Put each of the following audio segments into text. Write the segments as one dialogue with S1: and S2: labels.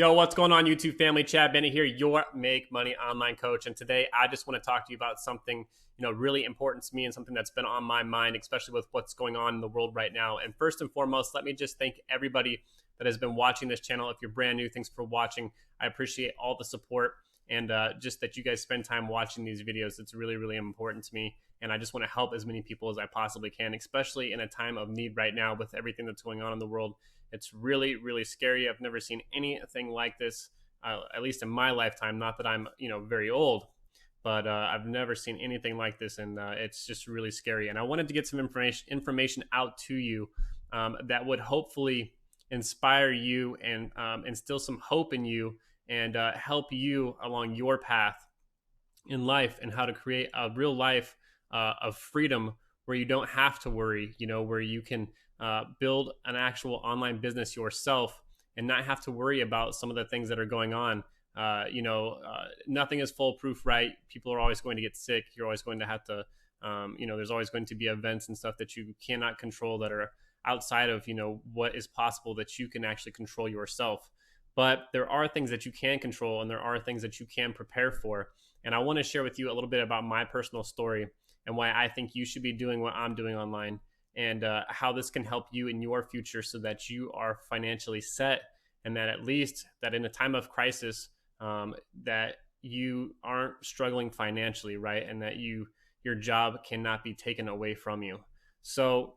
S1: Yo, what's going on, YouTube family? Chad Bennett here, your Make Money Online coach. And today I just want to talk to you about something, really important to me and something that's been on my mind, especially with what's going on in the world right now. And first and foremost, let me just thank everybody that has been watching this channel. If you're brand new, thanks for watching. I appreciate all the support and just that you guys spend time watching these videos. It's really, really important to me. And I just want to help as many people as I possibly can, especially in a time of need right now with everything that's going on in the world. It's really, really scary. I've never seen anything like this, at least in my lifetime. Not that I'm, very old, but I've never seen anything like this, and it's just really scary. And I wanted to get some information out to you that would hopefully inspire you and instill some hope in you and help you along your path in life and how to create a real life of freedom where you don't have to worry, where you can build an actual online business yourself and not have to worry about some of the things that are going on. Nothing is foolproof, right? People are always going to get sick. You're always going to have to, there's always going to be events and stuff that you cannot control that are outside of, what is possible that you can actually control yourself. But there are things that you can control and there are things that you can prepare for. And I want to share with you a little bit about my personal story and why I think you should be doing what I'm doing online, and how this can help you in your future so that you are financially set, and that at least that in a time of crisis that you aren't struggling financially, right? And that your job cannot be taken away from you. So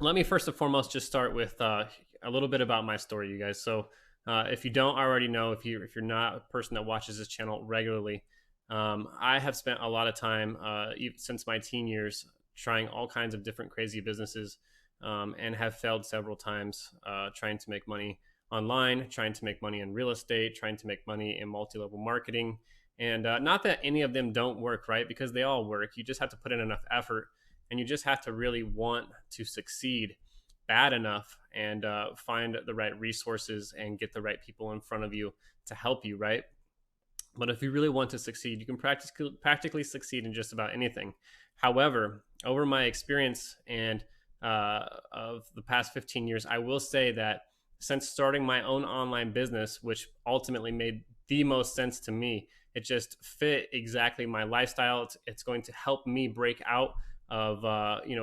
S1: let me first and foremost just start with a little bit about my story, you guys. So if you don't already know, if you're not a person that watches this channel regularly, I have spent a lot of time since my teen years trying all kinds of different crazy businesses and have failed several times trying to make money online, trying to make money in real estate, trying to make money in multi-level marketing. And not that any of them don't work, right? Because they all work. You just have to put in enough effort, and you just have to really want to succeed bad enough and find the right resources and get the right people in front of you to help you, right? But if you really want to succeed, you can practically succeed in just about anything. However, over my experience and of the past 15 years, I will say that since starting my own online business, which ultimately made the most sense to me, it just fit exactly my lifestyle. It's going to help me break out of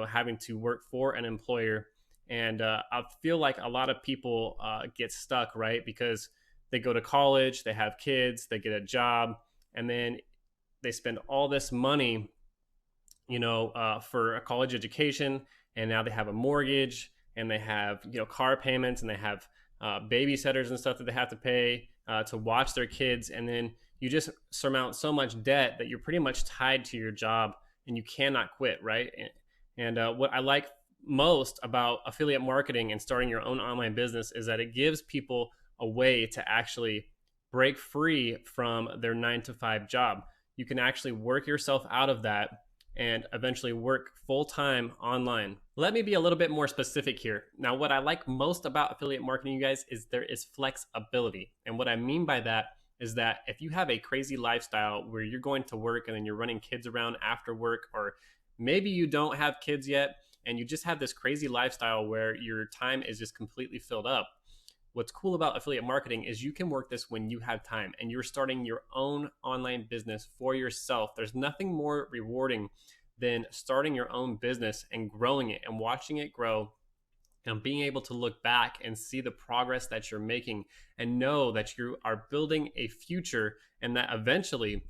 S1: having to work for an employer. And I feel like a lot of people get stuck, right? Because they go to college, they have kids, they get a job, and then they spend all this money, for a college education, and now they have a mortgage, and they have, car payments, and they have babysitters and stuff that they have to pay to watch their kids, and then you just surmount so much debt that you're pretty much tied to your job, and you cannot quit, right? And what I like most about affiliate marketing and starting your own online business is that it gives people a way to actually break free from their 9-to-5 job. You can actually work yourself out of that and eventually work full-time online. Let me be a little bit more specific here. Now, what I like most about affiliate marketing, you guys, is there is flexibility. And what I mean by that is that if you have a crazy lifestyle where you're going to work and then you're running kids around after work, or maybe you don't have kids yet and you just have this crazy lifestyle where your time is just completely filled up, what's cool about affiliate marketing is you can work this when you have time and you're starting your own online business for yourself. There's nothing more rewarding than starting your own business and growing it and watching it grow and being able to look back and see the progress that you're making and know that you are building a future, and that eventually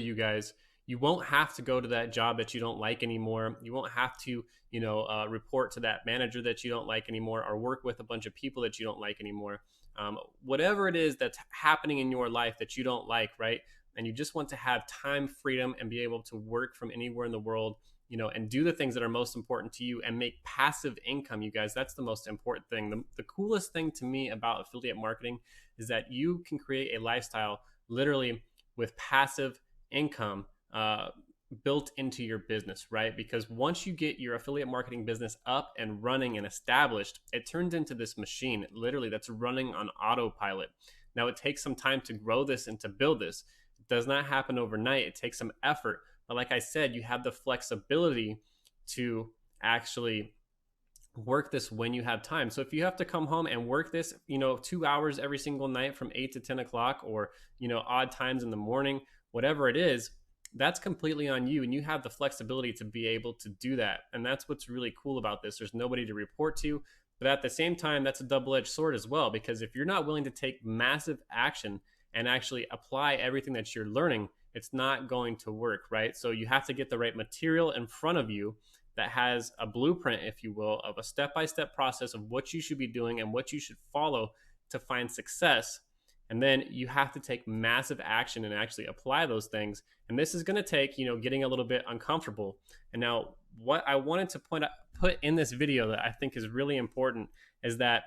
S1: you guys, you won't have to go to that job that you don't like anymore. You won't have to, report to that manager that you don't like anymore, or work with a bunch of people that you don't like anymore. Whatever it is that's happening in your life that you don't like, right? And you just want to have time freedom and be able to work from anywhere in the world, and do the things that are most important to you and make passive income, you guys. That's the most important thing. The coolest thing to me about affiliate marketing is that you can create a lifestyle literally with passive income built into your business, right? Because once you get your affiliate marketing business up and running and established, it turns into this machine literally that's running on autopilot. Now, it takes some time to grow this and to build this. It does not happen overnight. It takes some effort. But like I said, you have the flexibility to actually work this when you have time. So if you have to come home and work this, 2 hours every single night from 8 to 10 o'clock, or, odd times in the morning, whatever it is, that's completely on you. And you have the flexibility to be able to do that. And that's what's really cool about this. There's nobody to report to. But at the same time, that's a double edged sword as well, because if you're not willing to take massive action and actually apply everything that you're learning, it's not going to work, right? So you have to get the right material in front of you that has a blueprint, if you will, of a step by step process of what you should be doing and what you should follow to find success. And then you have to take massive action and actually apply those things. And this is going to take, getting a little bit uncomfortable. And now, what I wanted to put in this video that I think is really important is that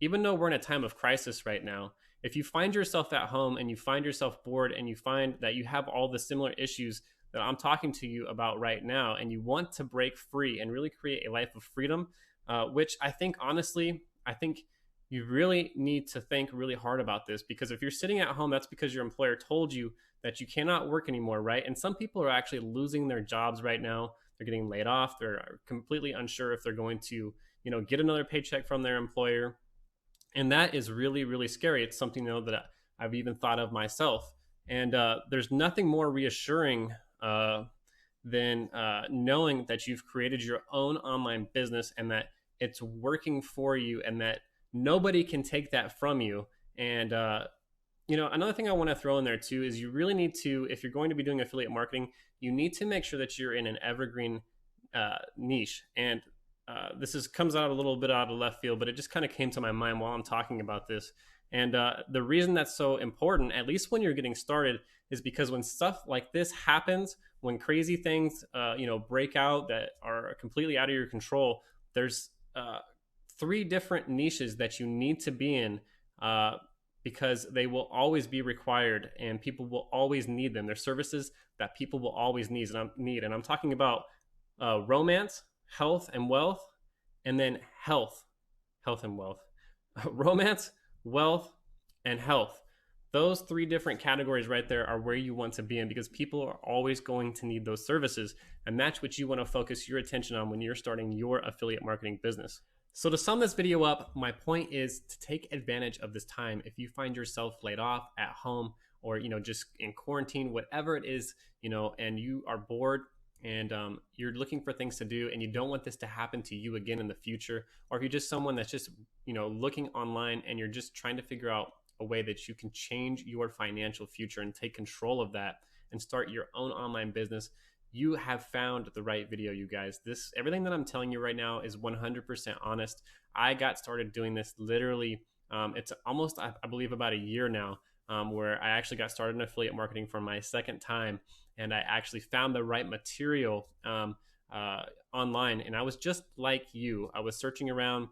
S1: even though we're in a time of crisis right now, if you find yourself at home and you find yourself bored and you find that you have all the similar issues that I'm talking to you about right now, and you want to break free and really create a life of freedom, which I think, honestly, I think you really need to think really hard about this, because if you're sitting at home, that's because your employer told you that you cannot work anymore, right? And some people are actually losing their jobs right now. They're getting laid off. They're completely unsure if they're going to, get another paycheck from their employer. And that is really, really scary. It's something, that I've even thought of myself. And there's nothing more reassuring than knowing that you've created your own online business and that it's working for you and that nobody can take that from you. And, another thing I want to throw in there too is you really need to, if you're going to be doing affiliate marketing, you need to make sure that you're in an evergreen niche. And comes out a little bit out of left field, but it just kind of came to my mind while I'm talking about this. And the reason that's so important, at least when you're getting started, is because when stuff like this happens, when crazy things, break out that are completely out of your control, there's 3 different niches that you need to be in, because they will always be required and people will always need them. They're services that people will always need. And I'm talking about romance, health, and wealth, and then health and wealth. Romance, wealth, and health. Those 3 different categories right there are where you want to be in, because people are always going to need those services. And that's what you want to focus your attention on when you're starting your affiliate marketing business. So to sum this video up, my point is to take advantage of this time. If you find yourself laid off at home, or, just in quarantine, whatever it is, and you are bored, and you're looking for things to do, and you don't want this to happen to you again in the future, or if you're just someone that's just, looking online and you're just trying to figure out a way that you can change your financial future and take control of that and start your own online business, you have found the right video, you guys. Everything that I'm telling you right now is 100% honest. I got started doing this literally, it's almost, I believe, about a year now, where I actually got started in affiliate marketing for my second time. And I actually found the right material online. And I was just like you. I was searching around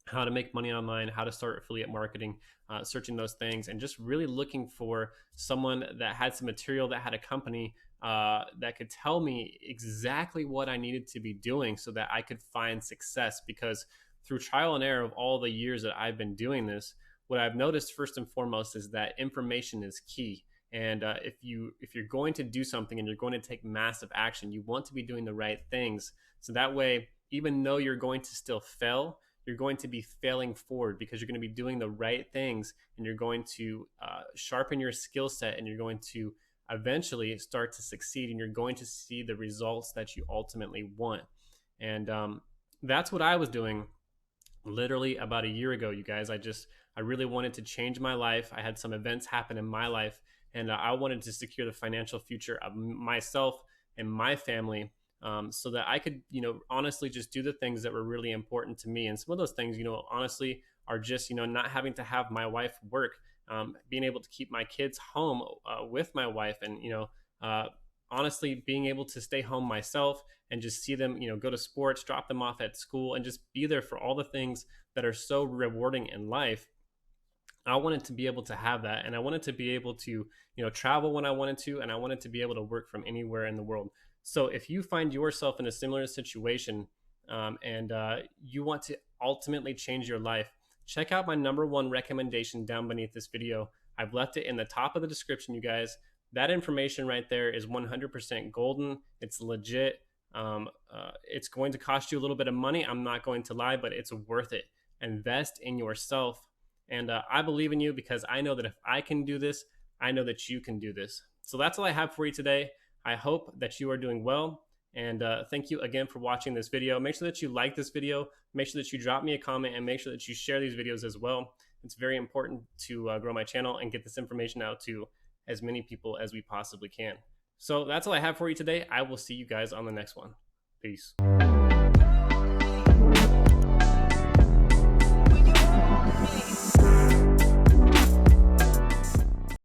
S1: how to make money online, how to start affiliate marketing, searching those things, and just really looking for someone that had some material, that had a company that could tell me exactly what I needed to be doing so that I could find success. Because through trial and error of all the years that I've been doing this, what I've noticed first and foremost is that information is key. And if you're going to do something and you're going to take massive action, you want to be doing the right things. So that way, even though you're going to still fail, you're going to be failing forward, because you're going to be doing the right things, and you're going to sharpen your skill set, and you're going to eventually start to succeed, and you're going to see the results that you ultimately want. And that's what I was doing literally about a year ago, you guys. I really wanted to change my life. I had some events happen in my life, and I wanted to secure the financial future of myself and my family, so that I could, honestly just do the things that were really important to me. And some of those things, honestly, are just, not having to have my wife work, being able to keep my kids home with my wife, and, honestly, being able to stay home myself and just see them, go to sports, drop them off at school, and just be there for all the things that are so rewarding in life. I wanted to be able to have that, and I wanted to be able to, travel when I wanted to, and I wanted to be able to work from anywhere in the world. So if you find yourself in a similar situation, and you want to ultimately change your life, check out my #1 recommendation down beneath this video. I've left it in the top of the description, you guys. That information right there is 100% golden. It's legit. It's going to cost you a little bit of money. I'm not going to lie, but it's worth it. Invest in yourself. And I believe in you because I know that if I can do this, I know that you can do this. So that's all I have for you today. I hope that you are doing well. And thank you again for watching this video. Make sure that you like this video. Make sure that you drop me a comment and make sure that you share these videos as well. It's very important to grow my channel and get this information out to as many people as we possibly can. So that's all I have for you today. I will see you guys on the next one. Peace.